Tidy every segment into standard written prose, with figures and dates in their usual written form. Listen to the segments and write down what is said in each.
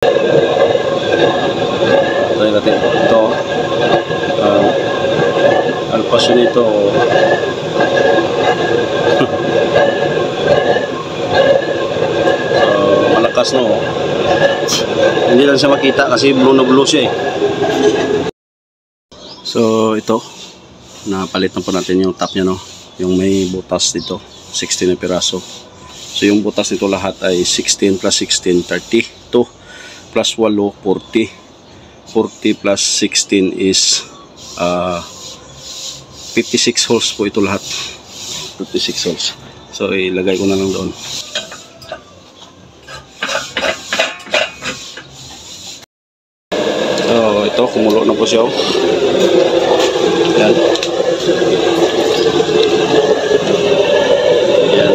Try natin ito. Alpasyon ito. Malakas, no? Hindi lang siya makita kasi blue na blue siya eh. So ito, napalit na po natin yung top nya, no? Yung may butas dito, 16 na piraso. So yung butas nito lahat ay 16 plus 16, 32 plus 8, 40. 40 plus 16 is 56 holes po ito lahat. 56 holes. So ilagay ko na lang doon. So ito, kumulo na po siya. Yan. Yan.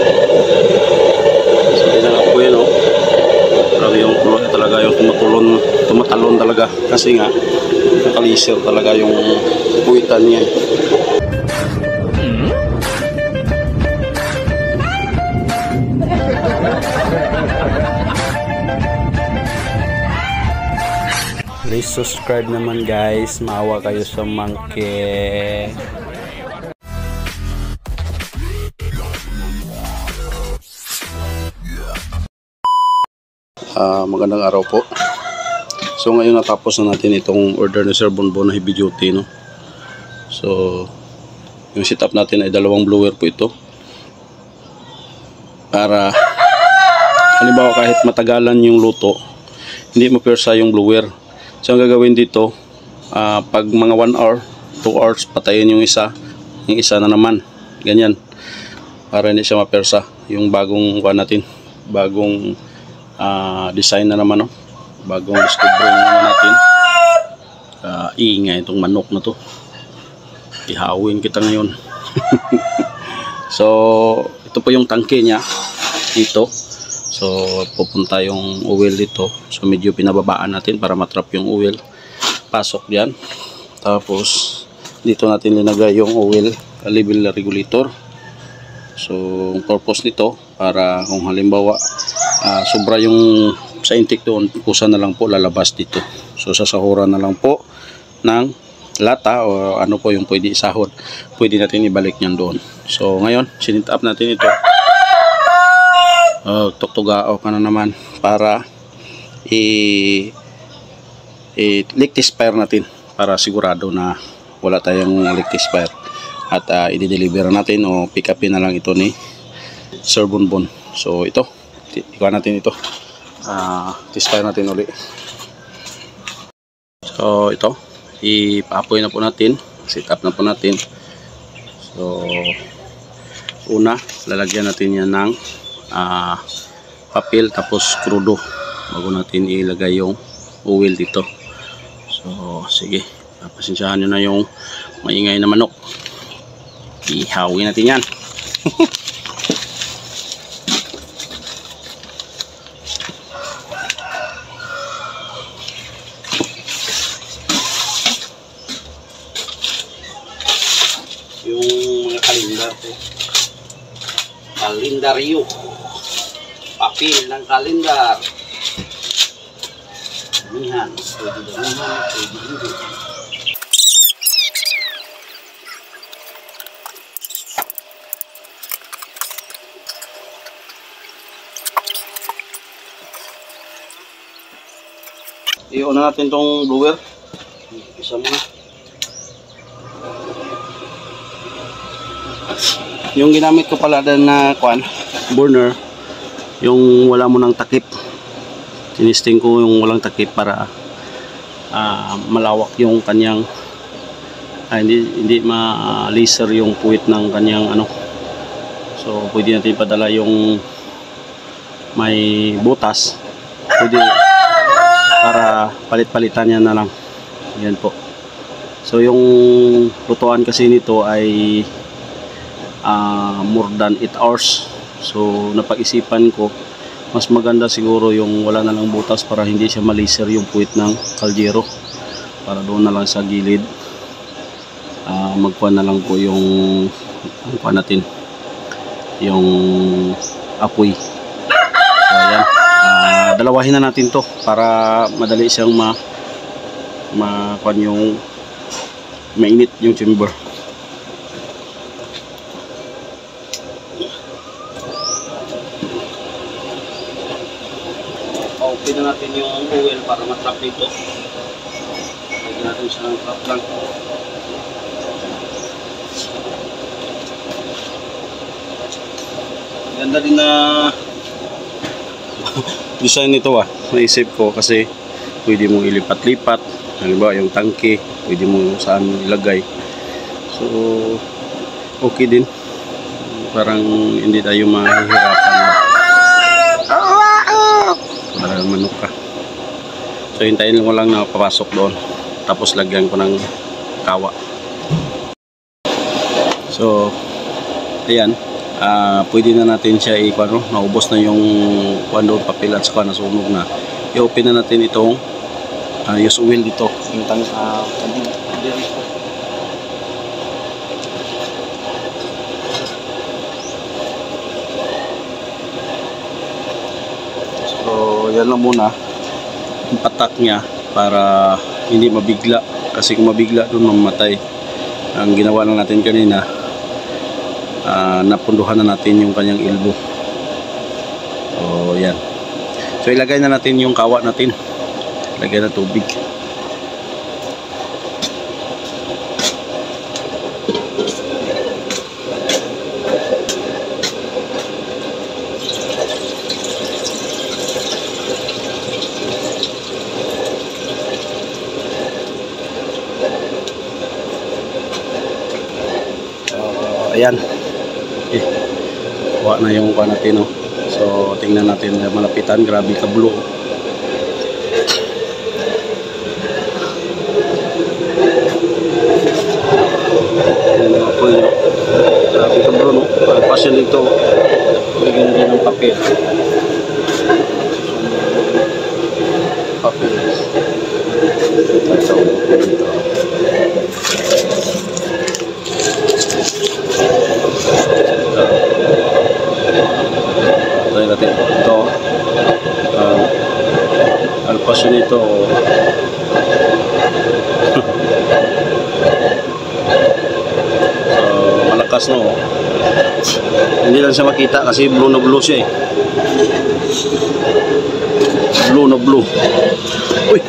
So inanap ko yun, oh. Grabe yung kulo niya talaga, yung tumatalon talaga. Kasi nga, nakalisir talaga yung puwitan niya. Please subscribe naman guys, maawa kayo sa monkey. Magandang araw po. So ngayon natapos na natin itong order ni Sir Bonbon na heavy duty, no? So yung setup natin ay dalawang blower po ito. Para halimbawa kahit matagalan yung luto, hindi mapwersa yung blower. So ang gagawin dito, pag mga 1 hour, 2 hours, patayin yung isa na naman. Ganyan. Para hindi siya mapwersa. Yung bagong natin, bagong design na naman, no? Bagong discovery na naman natin. Iingay itong manok na to. Ihawin kita ngayon. So ito po yung tangke niya dito. So pupunta yung oil dito. So medyo pinababaan natin para matrap yung oil. Pasok diyan. Tapos dito natin linagay yung oil level regulator. So ang purpose nito para kung halimbawa sobra yung sa intake doon, kusa na lang po lalabas dito. So sasahuran na lang po ng lata o ano po yung pwede isahod. Pwede natin ibalik yan doon. So ngayon, sinit up natin ito. Tuktugao ka na naman para leak spire natin para sigurado na wala tayong leak spire. At i-deliver natin o pick upin na lang ito ni Sir Bonbon. So ito, ikuha natin ito. Test natin ulit. So ito, ipa-apoy na po natin, set up na po natin. So una, lalagyan natin yan ng papel tapos krudo bago natin ilagay yung oil dito. So sige, pasensyahan nyo na yung maingay na manok. Ihawin natin yan. Yung mga kalendar po, kalendaryo, papel ng kalendar, damihan, pwede damihan, pwede hindi. Iuna natin tong blower, isa muna. Yung ginamit ko pala na burner, yung wala mo ng takip. Tinisting ko yung walang takip para malawak yung kanyang hindi ma-laser yung puwit ng kanyang ano. So pwede natin padala yung may butas. Pwede para palit-palitan yan na lang. Yan po. So yung lutuan kasi nito ay more than 8 hours. So napag-isipan ko mas maganda siguro yung wala na lang butas para hindi siya ma-laser yung puwit ng kaldero. Para doon na lang sa gilid magkuha na lang po yung natin yung apoy. So ayan, dalawahin na natin to para madali siyang kuan yung mainit yung chamber. Okay na natin yung oil para matrap dito. Lagyan natin siya ng trap lang. Ganda din na design nito naisip ko kasi pwede mong ilipat-lipat. Halimbawa yung tangke, pwede mo saan ilagay. So okay din. Parang hindi tayo mahihirapan para manok ka. So hintayin mo lang na papasok doon. Tapos lagyan ko ng kawa. So ayan, pwede na natin siya naubos na yung doon papel at saka nasunog na. I-open na natin itong use oil dito. Yung so yan lang muna yung patak niya para hindi mabigla, kasi kung mabigla doon mamatay. Ang ginawa lang natin kanina, napunduhan na natin yung kanyang elbow. So yan, so ilagay na natin yung kawa natin, lagay na tubig. Ayan, kuha na yung kuha natin, so tingnan natin, malapitan, grabe kablo. Grabe kablo, no? Pasyon dito, bigyan din ng papel. Papel. Try natin ito, alpasyon nito. So malakas, no? Hindi lang siya makita kasi blue na blue siya blue na blue. Uy,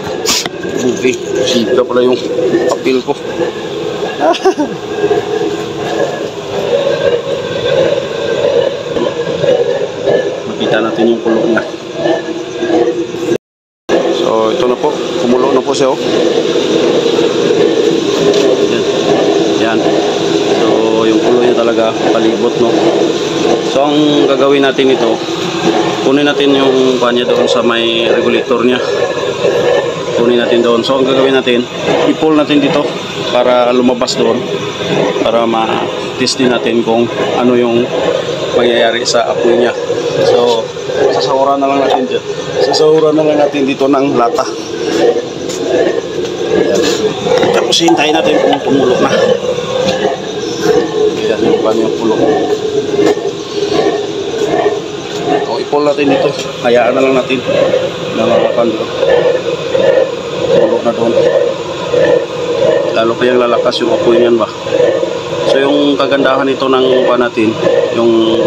okay, sika pala yung papel ko. Makita natin yung kulo niya. So ito na po, kumulo na po siya. Yan. So yung kulo niya talaga palibot, no? So ang gagawin natin ito, kunin natin yung kanya doon sa may regulator niya. Kunin natin doon. So ang gagawin natin, i-pull natin dito para lumabas doon, para ma-test din natin kung ano yung mangyayari sa apoy niya. So sasahuran na lang natin dito. Sasahuran na lang natin dito ng lata. Ayan. Tapos hintayin natin kung tumulo na. Ayan yung kanyang pulo. O i-pull natin dito. Hayaan na lang natin. Nalalakan doon. Tumulo na doon. Lalo pa yung lalakas yung apoy niyan ba. So yung kagandahan nito ng natin, yung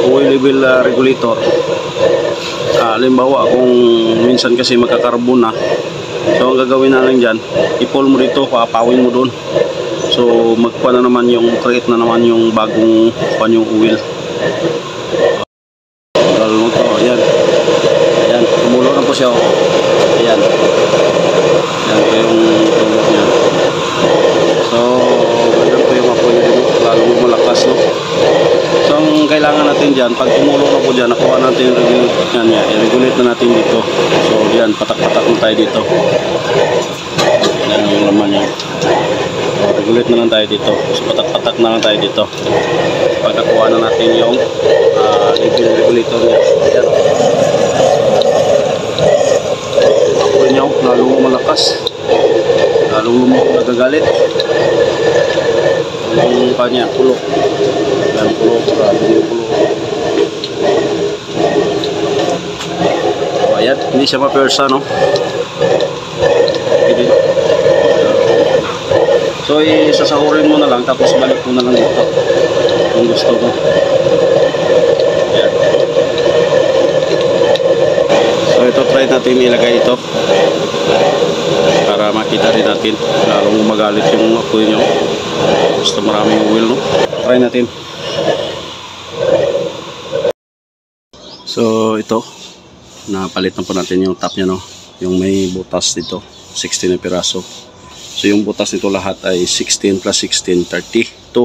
oil level regulator. Halimbawa kung minsan kasi magkakarbon na, so ang gagawin na lang dyan, i-pull mo dito, papawin mo doon. So magkuha na naman yung, create na naman yung bagong yung oil. Lalo mo to, ayan. Ayan, tumulo na po siya. Ayan. Ayan po yung tulo niya. So ayan po yung apoy niya dito, lalo mo malakas, no? So ang kailangan natin dyan, pag tumulo na po dyan, nakuha natin yung regulate niya, i-regulate na natin dito. So yan, patak-patak na tayo dito. Yan yung laman niya. So regulate na lang tayo dito. So patak-patak na lang tayo dito. Pag nakuha na natin yung level regulator niya. Yan. Apoy niya, lalo mo malakas. Lalo mo nagagalit. Yung kanya, pulo. Yan, pulo. Grabe yung pulo. So, ayan. Yan, hindi siya ma-persa, no? Pwede. So, isasahurin mo na lang, tapos balik mo na lang dito. Kung gusto mo. Yan. So, ito, try natin ilagay ito. Para makita rin natin. Lalong magalit yung apoy nyo. Gusto maraming oil, no? Try natin. So, ito. Napalit na po natin yung top nya, no? Yung may butas dito. 16 na piraso. So, yung butas nito lahat ay 16 plus 16, 32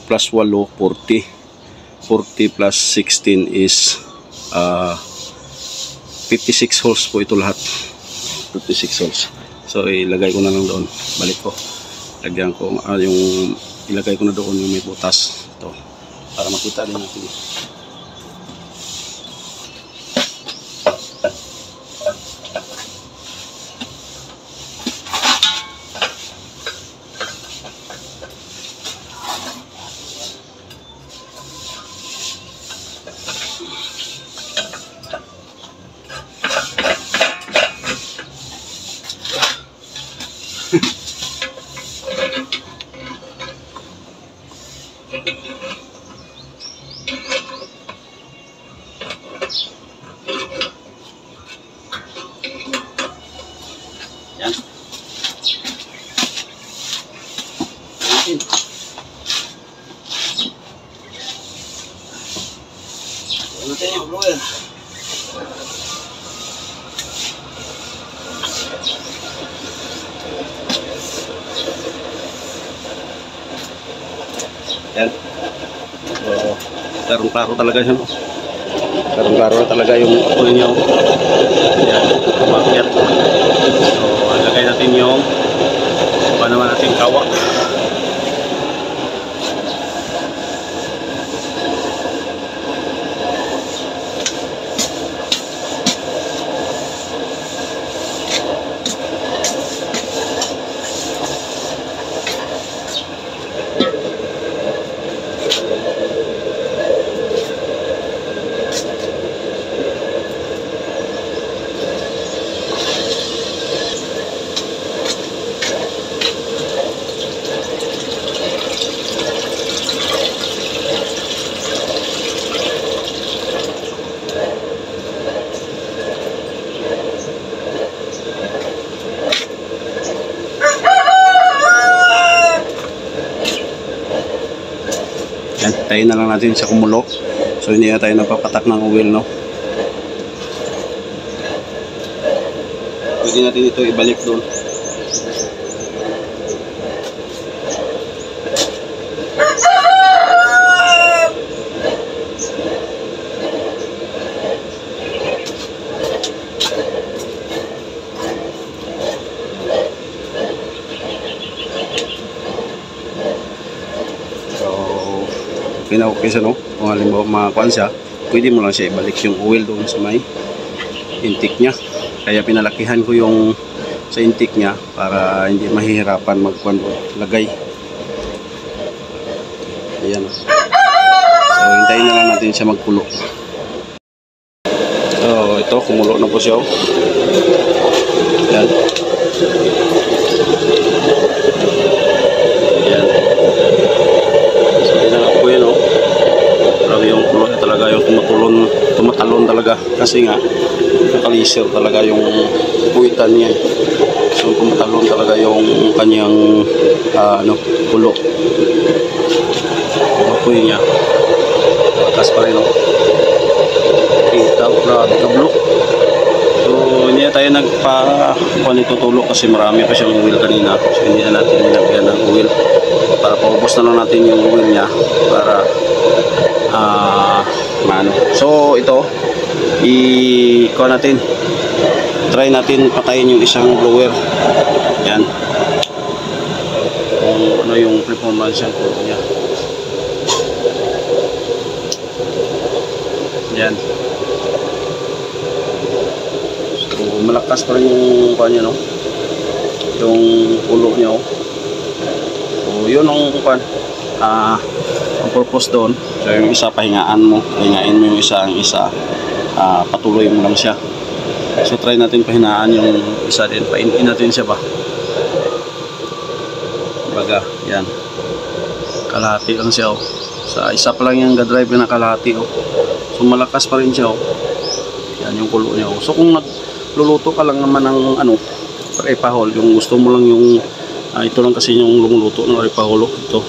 plus 8, 40. 40 plus 16 is 56 holes po ito lahat. 56 holes. So, ilagay ko na lang doon. Balik ko. Lagyan ko, ilagay ko na doon yung may butas. Ito. Para makita din natin. Yan. Natin yung blower. Yan. So, klarong-klaro talaga siya. Klarong-klaro talaga yung apoy niya. Yan. Kumakyat. So, ilagay natin yung naman natin kawak. Tayo na lang natin sa kumulo. So hindi na tayo napapatak ng oil, no? Pwede natin ito ibalik doon. Okay siya, no? Kung halimbawa makakuan siya, pwede mo lang siya ibalik yung oil doon sa may intake nya. Kaya pinalakihan ko yung sa intake nya para hindi mahihirapan magkuan o lagay. Ayan. So hintayin na lang natin siya magkulo. So ito, kumulo na po siya. Ayan. Ayan. So ito na po yun, no? Grabe yung kulo niya talaga, yung tumatalon talaga kasi nga nakalisir talaga yung puwitan niya. So tumatalon talaga yung kanyang kulo. Yung apoy niya lakas pa rin, no? Kita, grabe kablo. So hindi na tayo nagpa-tulo kasi marami pa siyang oil kanina. So hindi na natin nilagyan ng oil para paubos na lang natin yung oil niya para so ito try natin patayin yung isang blower. Yan kung ano yung performance yung kulo niya. Yan. So malakas pa rin yung kanya, no? Yung kulo niya, oh. So yun ang ang purpose doon. So yung isa pahingain mo yung isa, patuloy mo lang siya. So try natin pahinaan yung isa din, painin natin siya ba. Baga, yan. Kalahati lang siya, oh. Sa isa pa lang yung drive na kalahati, oh. So malakas pa rin siya, oh. Yan yung kulo niya, oh. So kung nagluluto ka lang naman ng ano, arepahol, yung gusto mo lang yung ito lang kasi yung lumuluto ng arepahol, ito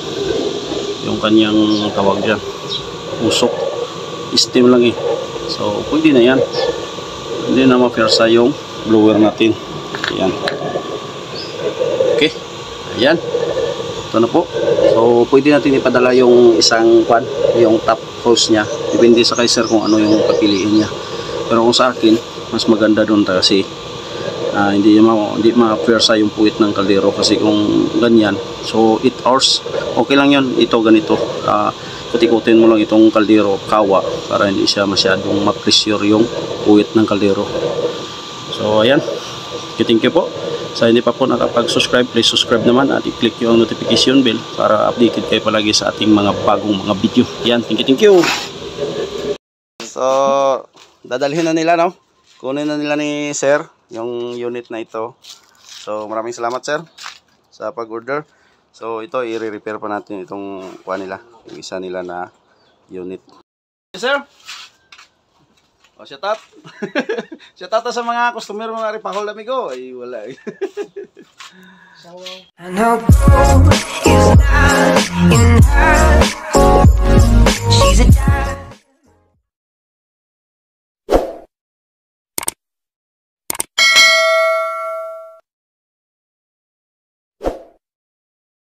yung kanyang tawag dyan, usok, steam lang eh. So pwede na yan, hindi na ma-persa yung blower natin. Yan, okay, ayan, ito na po. So pwede natin ipadala yung isang kwan, yung top hose nya, depende sa kay sir kung ano yung papiliin niya. Pero kung sa akin, mas maganda doon kasi hindi ma-persa yung puwit ng kaldero, kasi kung ganyan, so 8 hours okay lang yun. Ito ganito, kuti-kutin mo lang itong kaldero kawa para hindi siya masyadong ma-pressure yung puwit ng kaldero. So ayan, thank you po. Sa hindi pa po nakapag-subscribe, please subscribe naman at i-click yung notification bell para updated kayo palagi sa ating mga bagong mga video. Yan, thank you. So dadalhin na nila, no? Kunin na nila ni sir yung unit na ito. So maraming salamat sir sa pag-order. So ito i-repair pa natin itong kuha nila, yung isa nila na unit. Yes, sir. O shout out. Shout out sa mga customer mga arepahol amigo. Ay wala. I know is not enough.